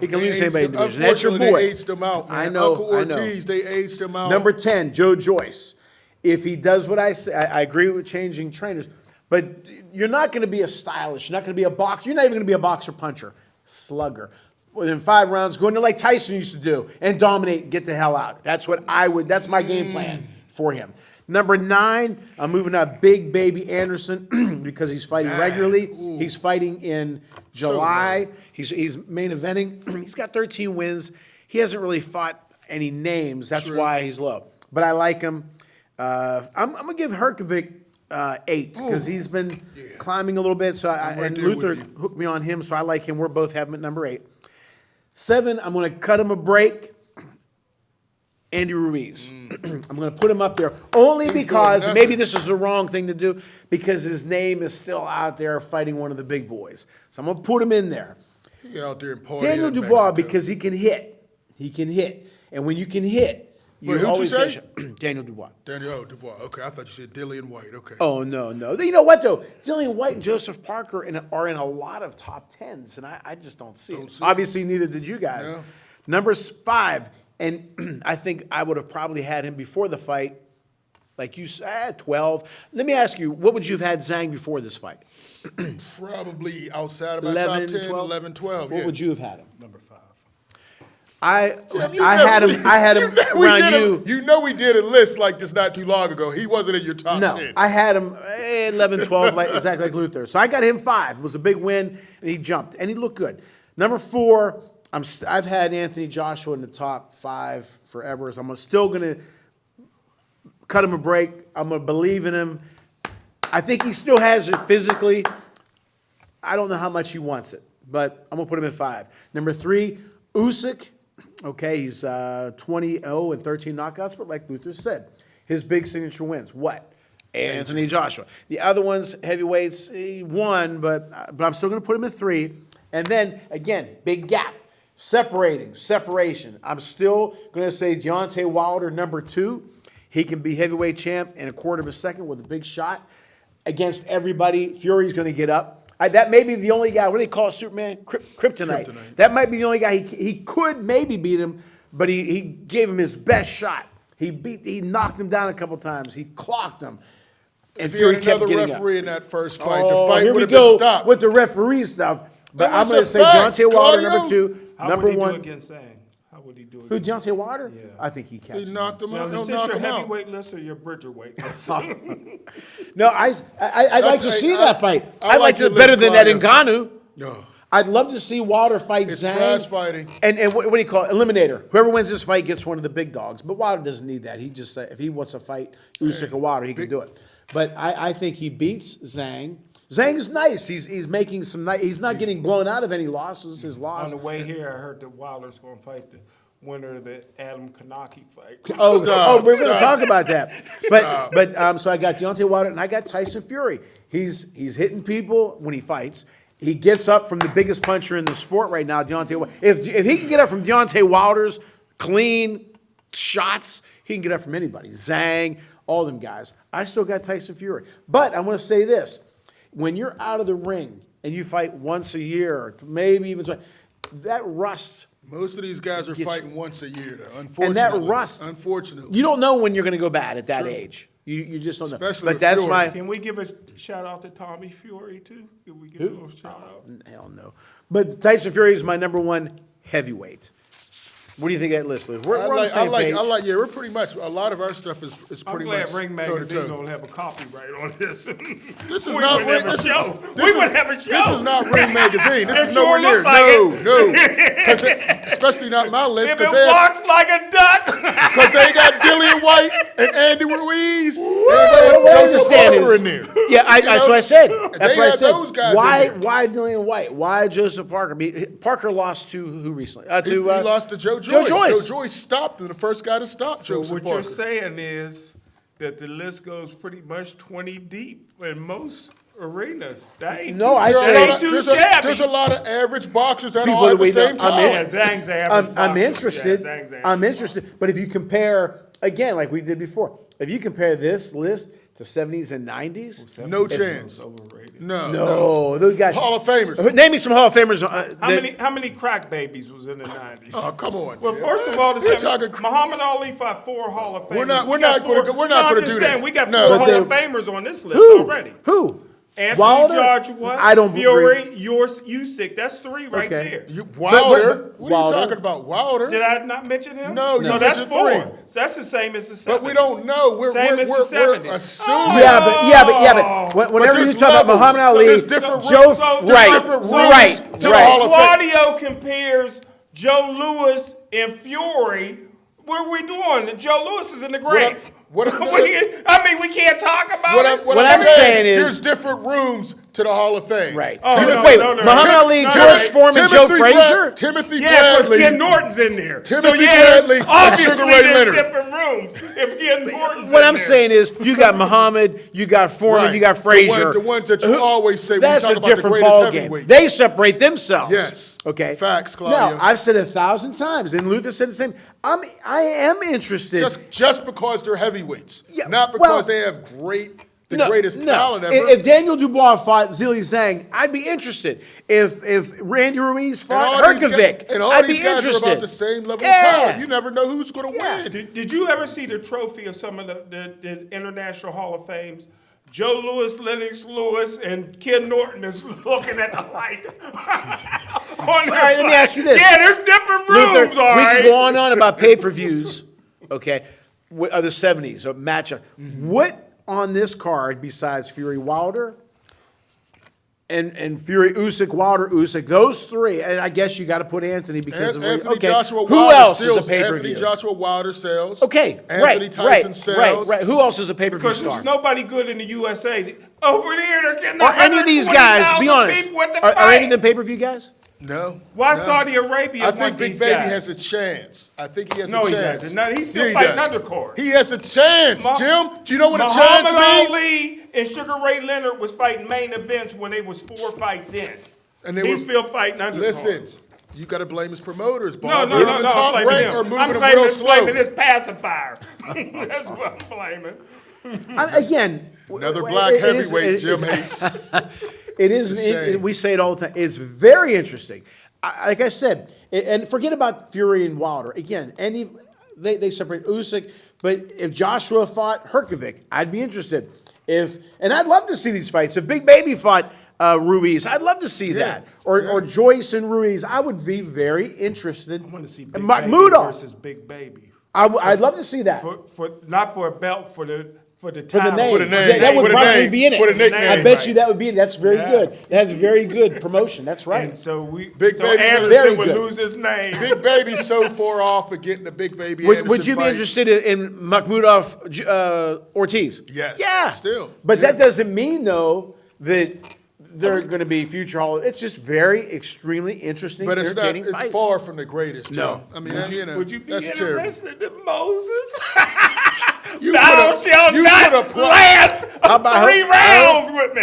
A: He can lose anybody in the division. That's your
B: Unfortunately,
A: boy.
B: they aged him out, man.
A: I know.
B: Uncle Ortiz, they aged him out.
A: Number 10, Joe Joyce. If he does what I say, I agree with changing trainers, but you're not going to be a stylish. You're not going to be a boxer. You're not even going to be a boxer puncher. Slugger. Within 5 rounds, go into like Tyson used to do and dominate, get the hell out. That's what I would. That's my game plan for him. Number 9, I'm moving up Big Baby Anderson because he's fighting regularly.
B: Ooh.
A: He's fighting in July. He's main eventing. He's got 13 wins. He hasn't really fought any names. That's why he's low. But I like him. I'm going to give Herkovic 8 because he's been climbing a little bit. So and
B: there
A: Luther
B: with you.
A: hooked me on him, so I like him. We're both having him at number 8. 7, I'm going to cut him a break. Andy Ruiz. I'm going to put him up there only because maybe this is the wrong thing to do because his name is still out there fighting one of the big boys. So I'm going to put him in there.
B: He out there partying
A: Daniel
B: in
A: Dubois,
B: Mexico.
A: because he can hit. He can hit. And when you can hit,
B: Wait, who'd you say?
A: Daniel Dubois.
B: Daniel Dubois. Okay, I thought you said Dillian White. Okay.
A: Oh, no. You know what, though? Dillian White and Joseph Parker are in a lot of top 10s, and I just don't see it. Obviously, neither did you guys.
B: No.
A: Number 5, and I think I would have probably had him before the fight, like you said, 12. Let me ask you, what would you have had Zhang before this fight?
B: Probably outside of my
A: 11,
B: top 10,
A: 12?
B: 11, 12.
A: What
B: yeah.
A: would you have had him?
C: Number 5.
A: I had him around you.
B: You know we did a list like this not too long ago. He wasn't in your top
A: No,
B: 10.
A: I had him 11, 12, exactly like Luther. So I got him 5. It was a big win, and he jumped, and he looked good. Number 4, I've had Anthony Joshua in the top 5 forever, so I'm still going to cut him a break. I'm going to believe in him. I think he still has it physically. I don't know how much he wants it, but I'm going to put him at 5. Number 3, Usyk. Okay, he's 20-0 and 13 knockouts, but like Luther said, his big signature wins. What? Anthony Joshua. The other ones, heavyweights, he won, but I'm still going to put him at 3. And then, again, big gap. Separation. I'm still going to say Deontay Wilder, number 2. He can be heavyweight champ in a quarter of a second with a big shot against everybody. Fury's going to get up. That may be the only guy. What do they call Superman? Kryptonite. That might be the only guy. He could maybe beat him, but he gave him his best shot. He knocked him down a couple times. He clocked him. And
B: If he
A: Fury
B: had
A: kept
B: another
A: getting
B: referee
A: up.
B: in that first fight, the fight
A: Here
B: would
A: we
B: have been
A: go
B: stopped.
A: with the referee stuff. But
B: That
A: I'm
B: was
A: going
B: a
A: to say
B: fact,
A: Deontay Wilder,
B: Claudio.
A: number 2.
C: How
A: Number
C: would he
A: 1.
C: do against Zhang? How would he do
A: Who,
C: against
A: Deontay Wilder?
C: Yeah.
A: I think he catches
B: He
A: him.
B: knocked him out.
C: Now,
B: He'll
C: is this
B: knock
C: your
B: him out.
C: heavyweight list or your Bridgerweight list?
A: No, I'd like to see that fight.
B: I
A: I'd
B: like
A: like
B: your
A: it better
B: list,
A: than that
B: Claudio.
A: Ngannou.
B: No.
A: I'd love to see Wilder fight
B: It's
A: Zhang.
B: trash fighting.
A: And what do you call it? Eliminator. Whoever wins this fight gets one of the big dogs. But Wilder doesn't need that. He just said if he wants to fight Usyk or Wilder, he can do it. But I think he beats Zhang. Zhang's nice. He's making some nice. He's not getting blown out of any losses. His
C: On
A: loss.
C: the way here, I heard that Wilder's going to fight the winner of the Adam Kanaki fight.
A: Oh, we're going to talk about that. But so I got Deontay Wilder and I got Tyson Fury. He's hitting people when he fights. He gets up from the biggest puncher in the sport right now, Deontay Wilder. If he can get up from Deontay Wilder's clean shots, he can get up from anybody. Zhang, all them guys. I still got Tyson Fury. But I want to say this. When you're out of the ring and you fight once a year, or maybe even twice, that rust.
B: Most of these guys are fighting once a year, though, unfortunately.
A: And that rust.
B: Unfortunately.
A: You don't know when you're going to go bad at that
B: Sure.
A: age. You just don't know.
B: Especially
A: But
B: with
A: that's
B: Fury.
A: my.
C: Can we give a shout out to Tommy Fury too? Can we give a little shout out?
A: Hell no. But Tyson Fury is my number 1 heavyweight. What do you think of that list, Lou? We're on the same page.
B: Yeah, we're pretty much, a lot of our stuff is
C: I'm
B: pretty
C: glad
B: much
C: Ring Magazine
B: toe-to-toe.
C: don't have a copyright on this.
B: This is
C: We
B: not
C: wouldn't
B: Ring.
C: have a show.
B: This
C: We
B: is-
C: wouldn't have a show.
B: This is not Ring Magazine. This
C: It
B: is
C: sure
B: nowhere near.
C: look like
B: No. Especially not my list
C: If
B: because
C: it walks like a duck.
B: they got Dillian White and Andy Ruiz and
A: What I
B: Joseph
A: understand
B: Parker
A: is-
B: in there.
A: Yeah, that's what I said. That's
B: They
A: what I
B: had
A: said.
B: those guys
A: Why?
B: in there.
A: Why Dillian White? Why Joseph Parker? Parker lost to who recently?
B: He lost to Joe Joyce. Joe Joyce stopped him, the first guy to stop
C: So
B: Joseph
C: what
B: Parker.
C: you're saying is that the list goes pretty much 20 deep in most arenas. That ain't
A: No,
C: too,
A: I
C: that
A: say-
C: ain't too shabby.
B: There's a lot of average boxers that
A: People
B: all at
A: that we
B: the
A: know-
B: same
A: I'm
B: time.
A: in.
C: Yeah, Zhang's the average
A: I'm
C: boxer.
A: interested.
C: Yeah, Zhang's the
A: I'm
C: average
A: interested. But if you compare again, like we did before, if you compare this list to 70s and 90s,
C: boxer.
B: No
C: It's
B: chance.
C: overrated.
B: No.
A: those guys.
B: Hall of Famers.
A: Name me some Hall of Famers.
C: How many crack babies was in the 90s?
B: Oh, come on.
C: Well,
B: Jim.
C: first of all,
B: We're talking.
C: Muhammad Ali fought 4 Hall of Famers.
B: We're not
C: We got
B: gonna-
C: four-
B: we're not
C: No, I'm
B: gonna
C: just
B: do
C: saying,
B: that.
C: We got
B: No.
C: 4
B: But
C: Hall of Famers on this list
A: Who?
C: already.
A: Who?
C: Anthony
A: Wilder?
C: Joshua,
A: I don't
C: Fury,
A: agree.
C: Usyk. That's 3 right
A: Okay.
C: there.
B: Wilder. What are
A: Wilder.
B: you talking about? Wilder.
C: Did I not mention him?
B: No, you
C: So that's
B: mentioned
C: 4.
B: 3.
C: So that's the same as the 70s.
B: But we don't know. We're
C: Same as the
B: we're
C: 70s.
B: assuming.
A: Yeah, but whenever
B: there's
A: you talk about
B: levels.
A: Muhammad
B: So
A: Ali,
B: there's different
A: Joe,
B: rules. There's
A: right,
B: different rules
A: right,
B: to the
A: right.
B: Hall of Fame.
C: Claudio compares Joe Louis and Fury. What are we doing? Joe Louis is in the grave.
B: what-
C: I mean, we can't talk about it.
B: What
A: What
B: I'm
A: I'm
B: saying
A: saying is-
B: there's different rooms to the Hall of Fame.
A: Right.
C: Oh,
A: Wait,
C: no.
A: Muhammad Ali,
C: No,
A: George
C: no.
A: Foreman, Joe Frazier?
B: Timothy
C: Yeah, because
B: Bradley.
C: Ken Norton's in there.
B: Timothy
C: there's
B: Bradley and
C: obviously
B: Sugar Ray
C: there's
B: Leonard.
C: different rooms. If Ken Norton's
A: What
C: in
A: I'm
C: there.
A: saying is, you got Muhammad, you got Foreman,
B: Right.
A: you got Frazier.
B: The ones that you always say when you
A: That's
B: talk
A: a
B: about the
A: different
B: greatest
A: ball game.
B: heavyweights.
A: They separate themselves.
B: Yes.
A: Okay.
B: Facts, Claudia.
A: Now, I've said 1,000 times, and Luther said the same. I am interested.
B: Just because they're heavyweights,
A: Yeah,
B: not because
A: well,
B: they have greatest talent ever.
A: If Daniel Dubois fought Zhilei Zhang, I'd be interested. If Randy Ruiz fought Herkovic,
B: and all
A: I'd
B: these
A: be
B: guys
A: interested.
B: are about the same level
A: Yeah.
B: of talent. You never know who's going to
A: Yeah.
B: win.
C: Did you ever see the trophy of some of the International Hall of Fames? Joe Louis, Lennox Lewis, and Ken Norton is looking at the light. All
A: right, let me ask you this.
C: Yeah, there's different
A: Luther,
C: rooms, all
A: we
C: right?
A: can go on about pay-per-views, okay, of the 70s, a matchup. What on this card, besides Fury Wilder and Fury Usyk, Wilder Usyk, those three, and I guess you got to put Anthony because of
B: Anthony Joshua
A: who
B: Wilder
A: else
B: still,
A: is a pay-per-view?
B: Anthony Joshua Wilder sells.
A: Okay,
B: Anthony Tyson sells.
A: right. Who else is a pay-per-view
C: Because
A: star?
C: there's nobody good in the USA. Over there, they're getting
A: Are any of these guys, be
C: 120,000
A: honest,
C: people at the
A: are any of
C: fight.
A: them pay-per-view guys?
B: No.
C: Why
B: no.
C: Saudi Arabia
B: I
C: want
B: think Big
C: these
B: Baby
C: guys?
B: has a chance. I think he has
C: No,
B: a
C: he
B: chance.
C: doesn't. No, he's still
B: Yeah, he
C: fighting
B: does.
C: undercard.
B: He has a chance, Jim. Do you know what a chance
C: Muhammad
B: means?
C: Ali and Sugar Ray Leonard was fighting main events when they was 4 fights in.
B: And they
C: He's
B: were-
C: still fighting undercards.
B: Listen, you got to blame his promoters.
C: No,
B: Bob.
C: no,
B: Moving
C: no, no.
B: top
C: I'm blaming
B: rank
C: him.
B: or moving
C: I'm
B: them
C: blaming,
B: real slow.
C: blaming his pacifier. That's what I'm blaming.
A: Again,
B: Another black heavyweight Jim hates.
A: It is.
B: It's a shame.
A: We say it all the time. It's very interesting. Like I said, and forget about Fury and Wilder. Again, they separate Usyk, but if Joshua fought Herkovic, I'd be interested. And I'd love to see these fights. If Big Baby fought Ruiz, I'd love to see that. Or Joyce and Ruiz, I would be very interested.
C: I want to see Big
A: And
C: Baby
A: Mudo,
C: versus Big Baby.
A: I'd love to see that.
C: Not for a belt, for the
A: For the
C: title.
A: name.
B: For the name.
A: That would
B: For the
A: probably
B: name.
A: be in it.
B: For the nickname.
A: I bet
C: Right.
A: you that would be in it. That's very
C: Yeah.
A: good. That's very good promotion. That's right.
C: And so
B: Big
C: so
B: Baby's
C: Anderson
A: very
C: would
A: good.
C: lose his name.
B: Big Baby's so far off of getting a Big Baby
A: Would
B: Anderson
A: you be
B: fight.
A: interested in Makhmudov Ortiz?
B: Yes.
A: Yeah.
B: Still.
A: But
B: Yeah.
A: that doesn't mean, though, that they're going to be future Hall. It's just very, extremely interesting,
B: But it's not.
A: entertaining
B: It's
A: fights.
B: far from the greatest. Joe.
A: No.
B: I mean,
C: Would you be
B: that's terrible.
C: interested in Moses?
B: You
C: Thou
B: put a-
C: shalt
B: you
C: not
B: put a pro-
C: last
A: about-
C: 3 rounds with me.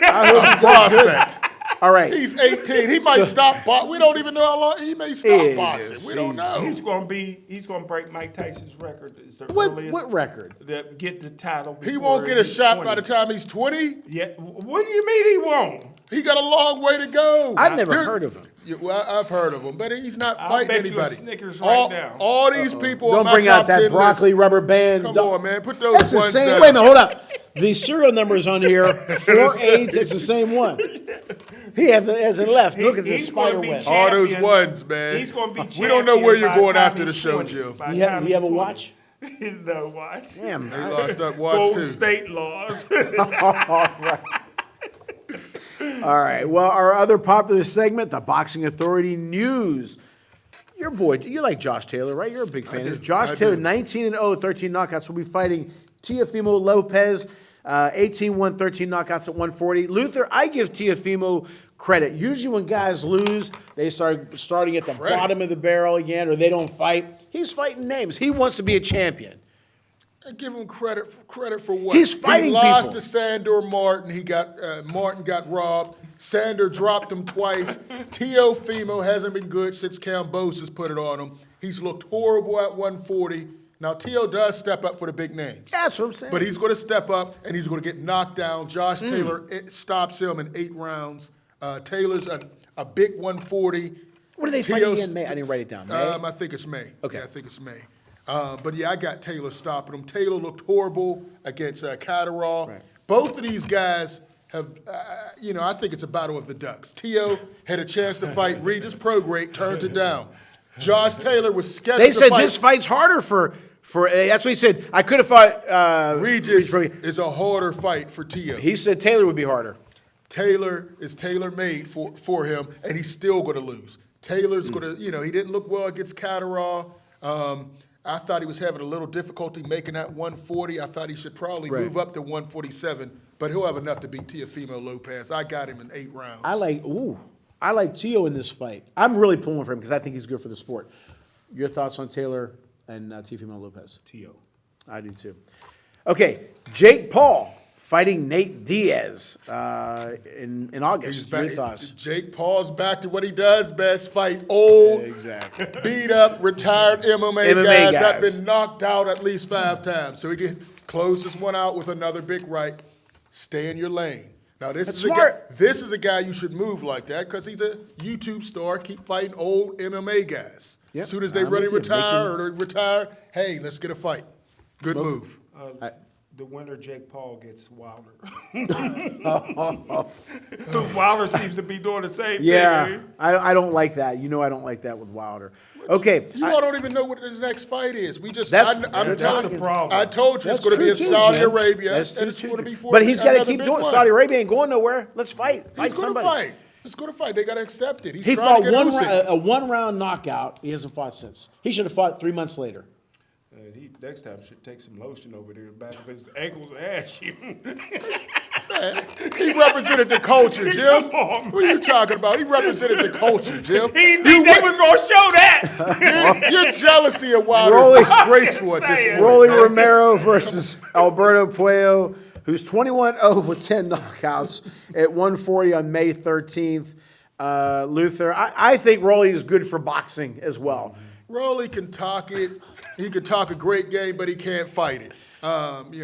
A: I hope he does good.
B: prospect.
A: All right.
B: He's 18. He might stop boxing. We don't even know how long he may stop
A: It
B: boxing.
A: is.
B: We don't know.
C: He's gonna break Mike Tyson's record. It's the
A: What
C: earliest
A: record?
C: that get the title.
B: He
C: before
B: won't get a
C: he's
B: shot
C: 20.
B: by the time he's 20.
C: Yeah. What do you mean he won't?
B: He got a long way to go.
A: I've never
B: There-
A: heard of him.
B: Yeah, well, I've heard of him, but he's not
C: I'll
B: fighting
C: bet you a
B: anybody.
C: Snickers right now.
B: All these people on
A: Don't
B: my
A: bring out
B: top
A: that
B: 10
A: broccoli
B: list.
A: rubber band.
B: Come
A: Don't-
B: on, man. Put those
A: That's the
B: ones
A: same.
B: down.
A: Wait a minute, hold up. The serial number is on here. 48. It's the same one. He hasn't left. Look at this
C: He's gonna
A: spider
C: be
A: web.
B: All those
C: champion.
B: ones, man.
C: He's gonna be
B: We don't know where
C: champion
B: you're
C: by the
B: going
C: time
B: after the
C: he's
B: show,
C: 20.
B: Jim.
C: By the
A: You have-
C: time
A: you have
C: he's
A: a
C: 20.
A: watch?
C: No watch.
A: Damn.
B: They lost that watch,
C: Golden
B: too.
C: State laws.
A: All right. Well, our other popular segment, the Boxing Authority News. Your boy, you like Josh Taylor, right? You're a big fan.
B: do.
A: Josh
B: I
A: Taylor,
B: do.
A: 19-0, 13 knockouts. Will be fighting Teofimo Lopez, 18-1, 13 knockouts at 140. Luther, I give Teofimo credit. Usually when guys lose, they start starting at the
B: Credit.
A: bottom of the barrel again, or they don't fight. He's fighting names. He wants to be a champion.
B: I give him credit for what?
A: He's fighting
B: He lost
A: people.
B: to Sandor Martin. He got Martin got robbed. Sander dropped him twice. Teofimo hasn't been good since Kambosos put it on him. He's looked horrible at 140. Now Teo does step up for the big names.
A: That's what I'm saying.
B: But he's going to step up and he's going to get knocked down. Josh Taylor stops him in 8 rounds. Taylor's a big 140.
A: What are they fighting in May? I didn't write it down. May?
B: I think it's May.
A: Okay.
B: Yeah, I think it's May. But yeah, I got Taylor stopping him. Taylor looked horrible against Catterall.
A: Right.
B: Both of these guys have, I think it's a battle of the ducks. Teo had a chance to fight Regis Prograde, turned it down. Josh Taylor was scheduled
A: They
B: to
A: said
B: fight.
A: this fight's harder for that's what he said. I could have fought
B: Regis is a harder fight for Teo.
A: He said Taylor would be harder.
B: Taylor is tailor-made for him, and he's still going to lose. Taylor's going to, he didn't look well against Catterall. I thought he was having a little difficulty making that 140. I thought he should probably
A: Right.
B: move up to 147, but he'll have enough to beat Teofimo Lopez. I got him in 8 rounds.
A: I like Tio in this fight. I'm really pulling for him because I think he's good for the sport. Your thoughts on Taylor and Teofimo Lopez?
C: Tio.
A: I do too. Okay, Jake Paul fighting Nate Diaz in August.
B: He's
A: Your
B: back.
A: thoughts?
B: Jake Paul's back to what he does best: fight old,
A: Exactly.
B: beat up, retired MMA,
A: MMA
B: guys
A: guys.
B: that been knocked out at least 5 times. So he can close this one out with another big right. Stay in your lane. Now this
A: That's
B: is
A: smart.
B: this is a guy you should move like that because he's a YouTube star. Keep fighting old MMA guys.
A: Yep,
B: As soon as they
A: I'm
B: ready to
A: with you.
B: retire or they retire, hey, let's get a fight. Good move.
C: The winner, Jake Paul, gets Wilder. Wilder seems to be doing the same
A: Yeah,
C: thing.
A: I don't like that. You know I don't like that with Wilder. Okay,
B: You all don't even know what his next fight is. We just,
A: That's-
B: I'm
A: that's
B: telling
C: the problem.
B: I told you it's
A: that's
B: going to be in
A: true, too,
B: Saudi
A: Jim.
B: Arabia,
A: That's
B: and it's
A: true,
B: going to
A: too.
B: be for
A: But he's got to
B: another
A: keep
B: big
A: doing it.
B: one.
A: Saudi Arabia ain't going nowhere. Let's fight.
B: He's
A: Fight
B: going to
A: somebody.
B: fight. He's going to fight. They got to accept it. He's
A: He
B: trying
A: fought
B: to get Usyk.
A: a one-round knockout. He hasn't fought since. He should have fought 3 months later.
C: He next time should take some lotion over there back of his ankles ashy.
B: He represented the culture, Jim.
C: Come on,
B: What are you talking about? He represented the culture, Jim.
C: He didn't think they was gonna show that.
B: Your jealousy of Wilder
A: Rolly-
B: is disgraceful at this
C: Saying.
B: point.
A: Rolly
B: man.
A: Romero versus Alberto Puello, who's 21-0 with 10 knockouts at 140 on May 13th. Luther, I think Rolly is good for boxing as well.
B: Rolly can talk it. He can talk a great game, but he can't fight it.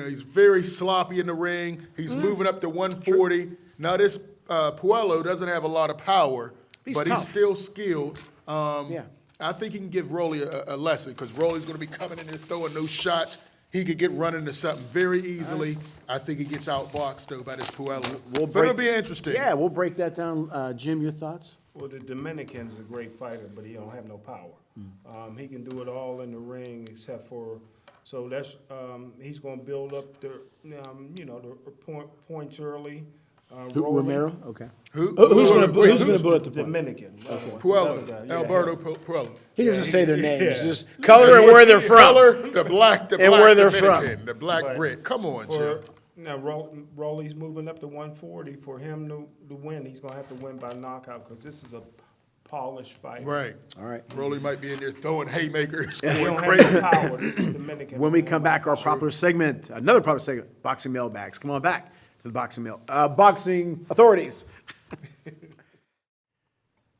B: He's very sloppy in the ring. He's moving up to 140. Now, this Puello doesn't have a lot of power, but
A: tough.
B: he's still skilled.
A: Yeah.
B: I think he can give Rolly a lesson because Rolly's going to be coming in there throwing those shots. He could get running to something very easily. I think he gets outboxed, though, by this Puello. But it'll be interesting.
A: Yeah, we'll break that down. Jim, your thoughts?
C: Well, the Dominican's a great fighter, but he don't have no power. He can do it all in the ring except for, so that's he's going to build up the points early. Rolly.
A: Romero? Okay.
B: Who's
A: going to build up the point?
C: Dominican.
B: Puello,
C: Another guy, yeah.
B: Alberto Puello.
A: He doesn't say their names,
C: Yeah.
A: just color and where they're from.
B: Color, the black
A: And where they're
B: Dominican,
A: from.
B: the black
C: But
B: Brit. Come on, Jim.
C: For, now, Rolly's moving up to 140. For him to win, he's going to have to win by knockout because this is a polished fight.
B: Right.
A: All right.
B: Rolly might be in there throwing haymakers,
C: He
B: going
C: don't have
B: crazy.
C: no power. This is Dominican.
A: When we come back, our popular segment, another popular segment, Boxing Mailbags. Come on back to the Boxing Mail. Boxing Authorities.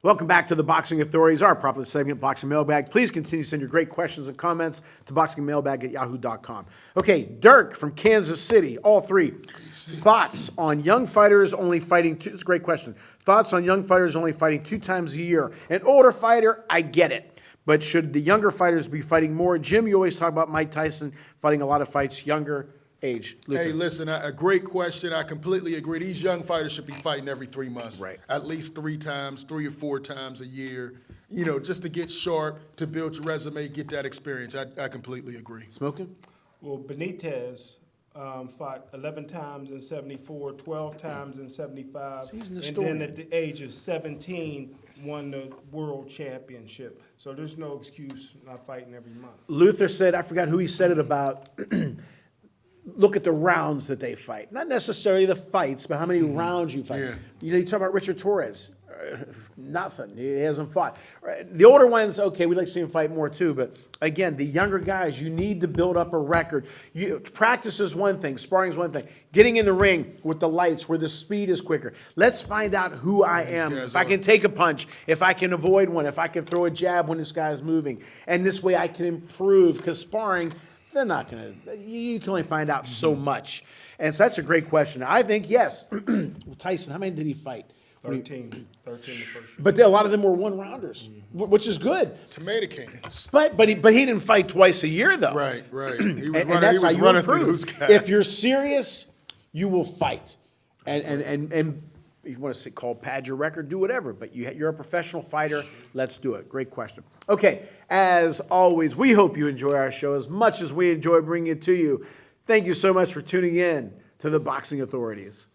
A: Welcome back to the Boxing Authorities, our popular segment, Boxing Mailbag. Please continue to send your great questions and comments to boxingmailbag@yahoo.com. Okay, Dirk from Kansas City, all three. Thoughts on young fighters only fighting two, it's a great question. Thoughts on young fighters only fighting 2 times a year. An older fighter, I get it. But should the younger fighters be fighting more? Jim, you always talk about Mike Tyson fighting a lot of fights younger age. Luther.
B: Hey, listen, a great question. I completely agree. These young fighters should be fighting every 3 months.
A: Right.
B: At least 3 times, 3 or 4 times a year, just to get sharp, to build your resume, get that experience. I completely agree.
A: Smoking?
C: Well, Benitez fought 11 times in 74, 12 times in 75,
A: So he's an
C: and
A: historian.
C: then at the age of 17 won the world championship. So there's no excuse not fighting every month.
A: Luther said, I forgot who he said it about, look at the rounds that they fight. Not necessarily the fights, but how many rounds you fight.
B: Yeah.
A: You talk about Richard Torres. Nothing. He hasn't fought. The older ones, okay, we'd like to see him fight more too, but again, the younger guys, you need to build up a record. Practice is one thing, sparring is one thing. Getting in the ring with the lights where the speed is quicker. Let's find out who I am.
B: guys
A: If I can take a punch, if I can avoid one, if I can throw a jab when this guy's moving. And this way I can improve, because sparring, they're not going to, you can only find out so much. And so that's a great question. I think, yes, well, Tyson, how many did he fight?
C: 13 the first year.
A: But a lot of them were one-rounders, which is good.
B: Tomato cans.
A: But he didn't fight twice a year, though.
B: Right. He was
A: And
B: running,
A: that's how you
B: running through
A: improve.
B: those guys.
A: If you're serious, you will fight. And if you want to call pad your record, do whatever. But you're a professional fighter. Let's do it. Great question. Okay, as always, we hope you enjoy our show as much as we enjoy bringing it to you. Thank you so much for tuning in to the Boxing Authorities.